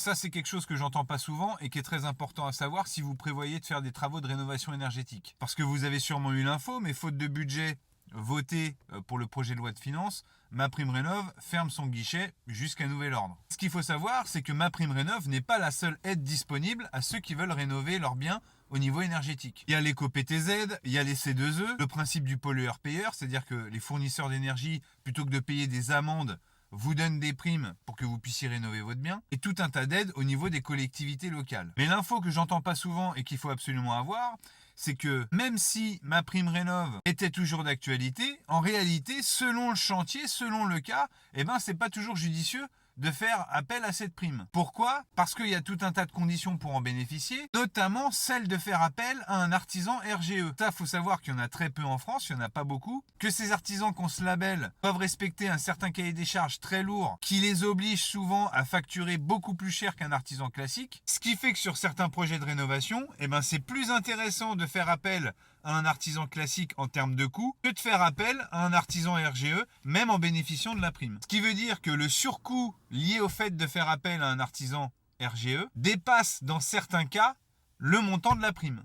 Ça, c'est quelque chose que j'entends pas souvent et qui est très important à savoir si vous prévoyez de faire des travaux de rénovation énergétique. Parce que vous avez sûrement eu l'info, mais faute de budget voté pour le projet de loi de finances, MaPrimeRénov ferme son guichet jusqu'à nouvel ordre. Ce qu'il faut savoir, c'est que MaPrimeRénov n'est pas la seule aide disponible à ceux qui veulent rénover leurs biens au niveau énergétique. Il y a l'éco-PTZ, il y a les C2E, le principe du pollueur-payeur, c'est-à-dire que les fournisseurs d'énergie, plutôt que de payer des amendes, vous donnent des primes pour que vous puissiez rénover votre bien, et tout un tas d'aides au niveau des collectivités locales. Mais l'info que j'entends pas souvent et qu'il faut absolument avoir, c'est que même si MaPrimeRénov était toujours d'actualité, en réalité, selon le chantier, selon le cas, c'est pas toujours judicieux de faire appel à cette prime. Pourquoi ? Parce qu'il y a tout un tas de conditions pour en bénéficier, notamment celle de faire appel à un artisan RGE. Ça, faut savoir qu'il y en a très peu en France, il n'y en a pas beaucoup, que ces artisans qui ont ce label doivent respecter un certain cahier des charges très lourd, qui les oblige souvent à facturer beaucoup plus cher qu'un artisan classique, ce qui fait que sur certains projets de rénovation, c'est plus intéressant de faire appel à un artisan classique en termes de coût que de faire appel à un artisan RGE, même en bénéficiant de la prime. Ce qui veut dire que le surcoût lié au fait de faire appel à un artisan RGE dépasse dans certains cas le montant de la prime.